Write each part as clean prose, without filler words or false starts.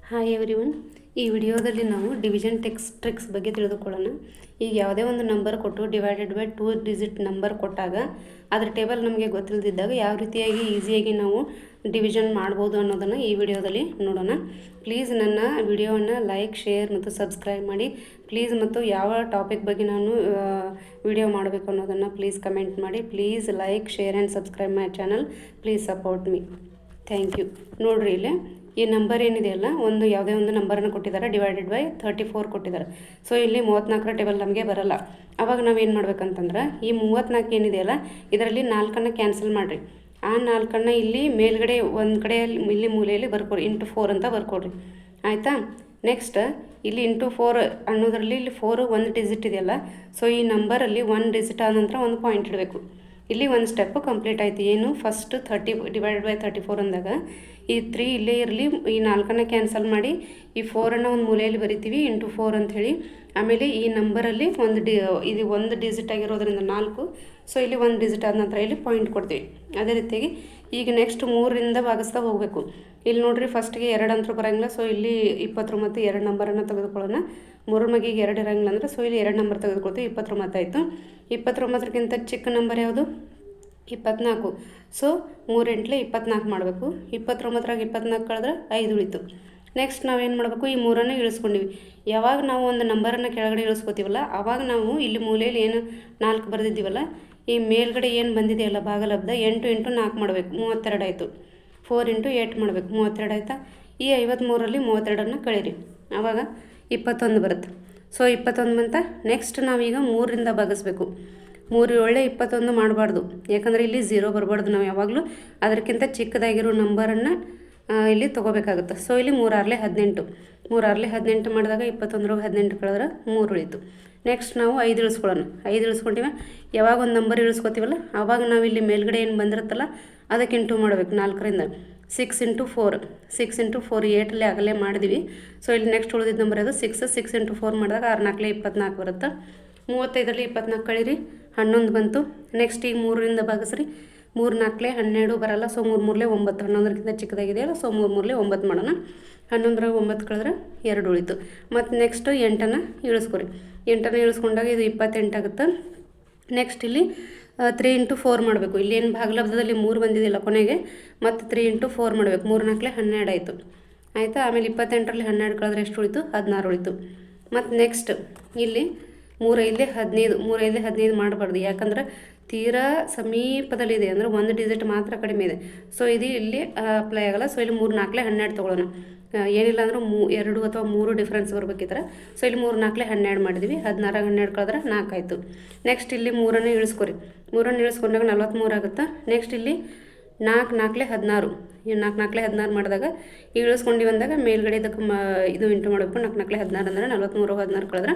Hi everyone. ಈ ವಿಡಿಯೋದಲ್ಲಿ ನಾವು ಡಿವಿಷನ್ ಟ್ರಿಕ್ಸ್ ಬಗ್ಗೆ ತಿಳಿದುಕೊಳ್ಳೋಣ. ಈಗ ಯಾವುದೇ ಒಂದು ನಂಬರ್ ಕೊಟ್ಟು ಡಿವೈಡೆಡ್ ಬೈ 2 ಡಿಜಿಟ್ ನಂಬರ್ ಕೊಟ್ಟಾಗ ಅದರ ಟೇಬಲ್ ನಮಗೆ ಗೊತ್ತಿಲ್ಲದಿದ್ದಾಗ ಯಾವ ರೀತಿಯಾಗಿ ಈಸಿಯಾಗಿ ನಾವು ಡಿವಿಷನ್ ಮಾಡ್ಬೋದು ಅನ್ನೋದನ್ನು ಈ ವಿಡಿಯೋದಲ್ಲಿ ನೋಡೋಣ. ಪ್ಲೀಸ್ ನನ್ನ ವಿಡಿಯೋವನ್ನು ಲೈಕ್, ಶೇರ್ ಮತ್ತು ಸಬ್ಸ್ಕ್ರೈಬ್ ಮಾಡಿ. ಪ್ಲೀಸ್ ಮತ್ತು ಯಾವ ಟಾಪಿಕ್ ಬಗ್ಗೆ ನಾನು ವಿಡಿಯೋ ಮಾಡಬೇಕು ಅನ್ನೋದನ್ನು ಪ್ಲೀಸ್ ಕಮೆಂಟ್ ಮಾಡಿ. Please like, share and subscribe my channel. Please support me. Thank you. ನೋಡಿರಿ ಇಲ್ಲಿ ಈ ನಂಬರ್ ಏನಿದೆಯಲ್ಲ, ಯಾವುದೇ ಒಂದು ನಂಬರನ್ನು ಕೊಟ್ಟಿದ್ದಾರೆ, ಡಿವೈಡೆಡ್ ಬೈ 34 ಕೊಟ್ಟಿದ್ದಾರೆ. ಸೊ ಇಲ್ಲಿ 34ರ ಟೇಬಲ್ ನಮಗೆ ಬರಲ್ಲ. ಆವಾಗ ನಾವೇನು ಮಾಡ್ಬೇಕಂತಂದ್ರೆ ಈ 34 ಏನಿದೆಯಲ್ಲ ಇದರಲ್ಲಿ 4ನ್ನು ಕ್ಯಾನ್ಸಲ್ ಮಾಡಿರಿ. ಆ 4ನ್ನು ಇಲ್ಲಿ ಮೇಲ್ಗಡೆ ಒಂದು ಕಡೆ ಇಲ್ಲಿ ಮೂಲೆಯಲ್ಲಿ ಬರ್ಕೊಡ್ರಿ, ಇಂಟು 4 ಅಂತ ಬರ್ಕೊಡ್ರಿ. ಆಯಿತಾ? ನೆಕ್ಸ್ಟ್ ಇಲ್ಲಿ ಇಂಟು 4 ಅನ್ನೋದರಲ್ಲಿ ಇಲ್ಲಿ 4 ಒಂದು ಡಿಜಿಟ್ ಇದೆಯಲ್ಲ, ಸೊ ಈ ನಂಬರಲ್ಲಿ 1 ಡಿಜಿಟ್ ಆದ ನಂತರ ಒಂದು ಪಾಯಿಂಟ್ ಇಡಬೇಕು. ಇಲ್ಲಿ ಒಂದು ಸ್ಟೆಪ್ ಕಂಪ್ಲೀಟ್ ಆಯಿತು. ಏನು? ಫಸ್ಟ್ 30 ಡಿವೈಡೆಡ್ ಬೈ 34 ಅಂದಾಗ ಈ 3 ಇಲ್ಲೇ ಇರಲಿ, ಈ 4ನ್ನು ಕ್ಯಾನ್ಸಲ್ ಮಾಡಿ ಈ 4ಅನ್ನು ಒಂದು ಮೂಲೆಯಲ್ಲಿ ಬರಿತೀವಿ, ಇಂಟು 4 ಅಂಥೇಳಿ. ಆಮೇಲೆ ಈ ನಂಬರಲ್ಲಿ ಇದು ಒಂದು ಡಿಜಿಟ್ ಆಗಿರೋದ್ರಿಂದ 4, ಸೊ ಇಲ್ಲಿ 1 ಡಿಜಿಟ್ ಆದ ನಂತರ ಇಲ್ಲಿ ಪಾಯಿಂಟ್ ಕೊಡ್ತೀವಿ. ಅದೇ ರೀತಿಯಾಗಿ ಈಗ ನೆಕ್ಸ್ಟ್ 3ರಿಂದ ಭಾಗಿಸ್ತಾ ಹೋಗಬೇಕು. ಇಲ್ಲಿ ನೋಡಿರಿ, ಫಸ್ಟಿಗೆ 2 ಅಂತೂ ಬರೋಂಗಿಲ್ಲ, ಸೊ ಇಲ್ಲಿ 29 2 ನಂಬರನ್ನು ತೆಗೆದುಕೊಳ್ಳೋಣ. 3 ಮಗಿಗೆ 2 ಇರೋಂಗಿಲ್ಲ ಅಂದರೆ ಸೊ ಇಲ್ಲಿ 2 ನಂಬರ್ ತೆಗೆದುಕೊಳ್ತೀವಿ. 29 ಆಯಿತು. 29ಕ್ಕಿಂತ ಚಿಕ್ಕ ನಂಬರ್ ಯಾವುದು? 24. ಸೊ 3 ಎಂಟ್ಲೆ 24 ಮಾಡಬೇಕು. 29ರಾಗ 24 ಕಳೆದ್ರೆ 5 ಉಳಿತು. ನೆಕ್ಸ್ಟ್ ನಾವೇನು ಮಾಡಬೇಕು? ಈ 3ಅನ್ನು ಇಳಿಸ್ಕೊಂಡಿವಿ. ಯಾವಾಗ ನಾವು ಒಂದು ನಂಬರನ್ನು ಕೆಳಗಡೆ ಇಳಿಸ್ಕೋತೀವಲ್ಲ ಆವಾಗ ನಾವು ಇಲ್ಲಿ ಮೂಲೆಯಲ್ಲಿ ಏನು 4 ಬರೆದಿದ್ದೀವಲ್ಲ, ಈ ಮೇಲ್ಗಡೆ ಏನು ಬಂದಿದೆಯಲ್ಲ ಭಾಗಲಬ್ಧ 8 ಇಂಟು 4 ಮಾಡಬೇಕು, 32 ಆಯಿತು. 4 ಇಂಟು 8 ಮಾಡಬೇಕು, 32 ಆಯಿತಾ? ಈ 53ರಲ್ಲಿ 32ಅನ್ನು ಕಳೀರಿ, ಆವಾಗ 21 ಬರುತ್ತೆ. ಸೊ 21 ಬಂತ. ನೆಕ್ಸ್ಟ್ ನಾವೀಗ 3ರಿಂದ ಭಾಗಿಸ್ಬೇಕು. 3 7 21 ಮಾಡಬಾರ್ದು, ಯಾಕಂದರೆ ಇಲ್ಲಿ 0 ಬರಬಾರ್ದು. ನಾವು ಯಾವಾಗಲೂ ಅದಕ್ಕಿಂತ ಚಿಕ್ಕದಾಗಿರೋ ನಂಬರನ್ನು ಇಲ್ಲಿ ತೊಗೋಬೇಕಾಗುತ್ತೆ. ಸೊ ಇಲ್ಲಿ 3 6 18. 3 6 18 ಮಾಡಿದಾಗ 21ರಾಗ 18 ಕಳೆದ್ರೆ 3 ಉಳಿತು. ನೆಕ್ಸ್ಟ್ ನಾವು 5 ಇಳಿಸ್ಕೊಳ್ಳೋಣ. 5 ಇಳಿಸ್ಕೊಂಡಿವೆ. ಯಾವಾಗ ಒಂದು ನಂಬರ್ ಇಳಿಸ್ಕೊತೀವಲ್ಲ ಆವಾಗ ನಾವು ಇಲ್ಲಿ ಮೇಲ್ಗಡೆ ಏನು ಬಂದಿರುತ್ತಲ್ಲ ಅದಕ್ಕೆ ಇಂಟು ಮಾಡಬೇಕು 4ರಿಂದ. 6 ಇಂಟು 4 6 ಇಂಟು 4 8ಅಲ್ಲಿ ಆಗಲೇ ಮಾಡಿದ್ವಿ. ಸೊ ಇಲ್ಲಿ ನೆಕ್ಸ್ಟ್ ಉಳಿದಿದ್ದ ನಂಬರ್ ಅದು 6 ಇಂಟು 4 ಮಾಡಿದಾಗ 6 4 24 ಬರುತ್ತೆ. 35ರಲ್ಲಿ 24 ಕಳೀರಿ, 11 ಬಂತು. ನೆಕ್ಸ್ಟ್ ಈಗ 3ರಿಂದ ಭಾಗಿಸ್ರಿ. 3 4 12 ಬರಲ್ಲ, ಸೊ 3 3 9. 11ಕ್ಕಿಂತ ಚಿಕ್ಕದಾಗಿದೆಯಲ್ಲ, ಸೊ 3 3 9 ಮಾಡೋಣ. 11ರಾಗ 9 ಕಳೆದ್ರೆ 2 ಉಳಿತು. ಮತ್ತು ನೆಕ್ಸ್ಟ್ 8ಅನ್ನು ಇಳಿಸ್ಕೊರಿ. 8ಅನ್ನು ಇಳಿಸ್ಕೊಂಡಾಗ ಇದು 28 ಆಗುತ್ತೆ. ನೆಕ್ಸ್ಟ್ ಇಲ್ಲಿ 3 ಇಂಟು 4 ಮಾಡಬೇಕು. ಇಲ್ಲೇನು ಭಾಗಲಬ್ಧದಲ್ಲಿ 3 ಬಂದಿದೆಯಲ್ಲ ಕೊನೆಗೆ, ಮತ್ತು 3 ಇಂಟು 4 ಮಾಡಬೇಕು. 3 4 12 ಆಯಿತು. ಆಯಿತಾ? ಆಮೇಲೆ 28ರಲ್ಲಿ 12 ಕಳೆದ್ರೆ ಎಷ್ಟು ಉಳಿತು? 16 ಉಳಿತು. ಮತ್ತು ನೆಕ್ಸ್ಟ್ ಇಲ್ಲಿ 3 5 15. 3 5 15 ಮಾಡಬಾರ್ದು, ಯಾಕಂದ್ರೆ ತೀರಾ ಸಮೀಪದಲ್ಲಿದೆ, ಅಂದರೆ 1 ಡಿಜಿಟ್ ಮಾತ್ರ ಕಡಿಮೆ ಇದೆ. ಸೊ ಇದು ಇಲ್ಲಿ ಅಪ್ಲೈ ಆಗಲ್ಲ. ಸೊ ಇಲ್ಲಿ 3 4 12 ತೊಗೊಳ್ಳೋಣ. ಏನಿಲ್ಲ ಅಂದ್ರೆ 2 ಅಥವಾ 3 ಡಿಫ್ರೆನ್ಸ್ ಬರ್ಬೇಕಿದ್ರೆ. ಸೊ ಇಲ್ಲಿ 3 4 12 ಮಾಡಿದ್ವಿ. 16ರಾಗ 12 ಕಳೆದ್ರೆ 4 ಆಯಿತು. ನೆಕ್ಸ್ಟ್ ಇಲ್ಲಿ 3ಅನ್ನು ಇಳಿಸ್ಕೊರಿ. 3ಅನ್ನು ಇಳಿಸ್ಕೊಂಡಾಗ 43 ಆಗುತ್ತೆ. ನೆಕ್ಸ್ಟ್ ಇಲ್ಲಿ 4 4 16. ಈ 4 4 16 ಮಾಡಿದಾಗ ಇಳಿಸ್ಕೊಂಡು ಬಂದಾಗ ಮೇಲ್ಗಡೆ ಇದಕ್ಕೆ ಇದು ಇಂಟು ಮಾಡಬೇಕು. 4 4 16 ಅಂದರೆ 43 16 ಕಳೆದ್ರೆ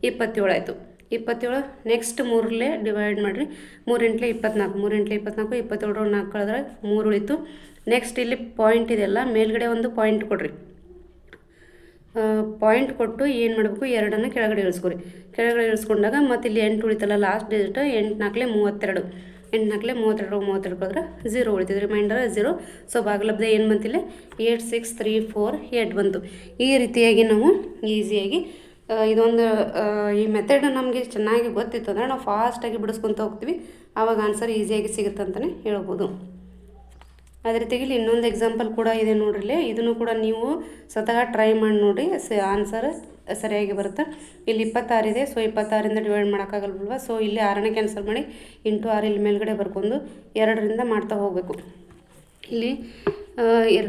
27 ಆಯಿತು. 27. ನೆಕ್ಸ್ಟ್ 3ಲ್ಲೇ ಡಿವೈಡ್ ಮಾಡಿರಿ. 3 ಎಂಟ್ಲೆ 24. 3 ಎಂಟ್ಲೆ 24. 27 4 ಕಳೆದ್ರೆ 3 ಉಳಿತು. ನೆಕ್ಸ್ಟ್ ಇಲ್ಲಿ ಪಾಯಿಂಟ್ ಇದೆಯಲ್ಲ, ಮೇಲ್ಗಡೆ ಒಂದು ಪಾಯಿಂಟ್ ಕೊಡ್ರಿ. ಪಾಯಿಂಟ್ ಕೊಟ್ಟು ಏನು ಮಾಡಬೇಕು? 2ಅನ್ನು ಕೆಳಗಡೆ ಇಳಿಸ್ಕೊರಿ. ಕೆಳಗಡೆ ಇಳಿಸ್ಕೊಂಡಾಗ ಮತ್ತು ಇಲ್ಲಿ 8 ಉಳಿತಲ್ಲ, ಲಾಸ್ಟ್ ಡಿಜಿಟ್. 8 4 32. 8 4 32 32 ಕಳೆದ್ರೆ 0 ಉಳಿತಿದೆ. ರಿಮೈಂಡರ್ 0. ಸೊ ಭಾಗಲಬ್ಧ ಏನು ಬಂತಿಲ್ಲ? 8 6 3 4 8 ಬಂತು. ಈ ರೀತಿಯಾಗಿ ನಾವು ಈಸಿಯಾಗಿ ಇದೊಂದು ಈ ಮೆಥಡ್ ನಮಗೆ ಚೆನ್ನಾಗಿ ಗೊತ್ತಿತ್ತು ಅಂದರೆ ನಾವು ಫಾಸ್ಟಾಗಿ ಬಿಡಿಸ್ಕೊತ ಹೋಗ್ತೀವಿ, ಆವಾಗ ಆನ್ಸರ್ ಈಸಿಯಾಗಿ ಸಿಗುತ್ತೆ ಅಂತಲೇ ಹೇಳ್ಬೋದು. ಅದೇ ರೀತಿಯಾಗಿ ಇಲ್ಲಿ ಇನ್ನೊಂದು ಎಕ್ಸಾಂಪಲ್ ಕೂಡ ಇದೆ ನೋಡ್ರಿ. ಇದನ್ನು ಕೂಡ ನೀವು ಸ್ವತಃ ಟ್ರೈ ಮಾಡಿ ನೋಡಿರಿ, ಆನ್ಸರ್ ಸರಿಯಾಗಿ ಬರುತ್ತೆ. ಇಲ್ಲಿ 26 ಇದೆ. ಸೊ 26ರಿಂದ ಡಿವೈಡ್ ಮಾಡೋಕ್ಕಾಗಲ್ವಲ್ವ. ಸೊ ಇಲ್ಲಿ 6ನೇ ಕ್ಯಾನ್ಸಲ್ ಮಾಡಿ ಇಂಟು 6 ಇಲ್ಲಿ ಮೇಲ್ಗಡೆ ಬರ್ಕೊಂಡು 2ರಿಂದ ಮಾಡ್ತಾ ಹೋಗಬೇಕು. ಇಲ್ಲಿ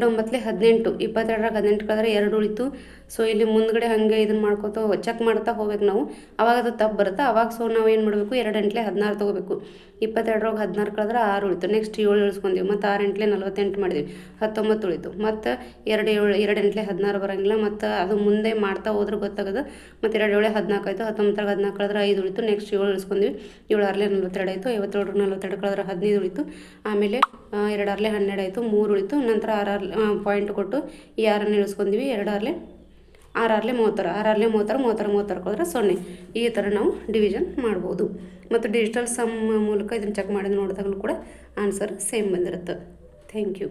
2 9 18. 22ರಾಗ 18 ಕಳೆದ್ರೆ 2 ಉಳಿತು. ಸೊ ಇಲ್ಲಿ ಮುಂದ್ಗಡೆ ಹಾಗೆ ಇದನ್ನು ಮಾಡ್ಕೊತ ಚೆಕ್ ಮಾಡ್ತಾ ಹೋಗ್ಬೇಕು ನಾವು, ಆವಾಗ ಅದು ತಪ್ಪು ಬರುತ್ತೆ. ಆವಾಗ ಸೊ ನಾವು ಏನು ಮಾಡಬೇಕು? 2 ಎಂಟ್ಲೆ 16 ತೊಗೋಬೇಕು. 22ರಾಗ 16 ಕಳೆದ್ರೆ 6 ಉಳಿತು. ನೆಕ್ಸ್ಟ್ 7 ಇಳಿಸ್ಕೊಂತೀವಿ. ಮತ್ತು 6 ಎಂಟ್ಲೆ 48 ಮಾಡಿದ್ವಿ, 19 ಉಳಿತು. ಮತ್ತು 2 ಎಂಟ್ಲೆ 16 ಬರೋಂಗಿಲ್ಲ, ಮತ್ತು ಅದು ಮುಂದೆ ಮಾಡ್ತಾ ಹೋದ್ರೆ ಗೊತ್ತಾಗೋದು. ಮತ್ತು 2 7 14 ಆಯಿತು. 19ರಾಗ 14 ಕಳೆದ್ರೆ 5 ಉಳಿತು. ನೆಕ್ಸ್ಟ್ 7 ಇಳಿಸ್ಕೊಂಡ್ವಿ. 7 6 42 ಆಯಿತು. 57 42 ಕಳೆದ್ರೆ 15 ಉಳಿತು. ಆಮೇಲೆ 2 6 12 ಆಯಿತು. 3 ಉಳಿತು. ನಂತರ 6 ಪಾಯಿಂಟ್ ಕೊಟ್ಟು ಈ 6ಅನ್ನು ಇಳಿಸ್ಕೊಂಡ್ವಿ. 2 6 6 36. 6 36 36 ಕಳೆದ್ರೆ 0. ಈ ಥರ ನಾವು ಡಿವಿಷನ್ ಮಾಡ್ಬೋದು. ಮತ್ತು ಡಿಜಿಟಲ್ ಸಮ್ ಮೂಲಕ ಇದನ್ನು ಚೆಕ್ ಮಾಡಿ ನೋಡಿದಾಗಲೂ ಕೂಡ ಆನ್ಸರ್ ಸೇಮ್ ಬಂದಿರುತ್ತೆ. Thank you.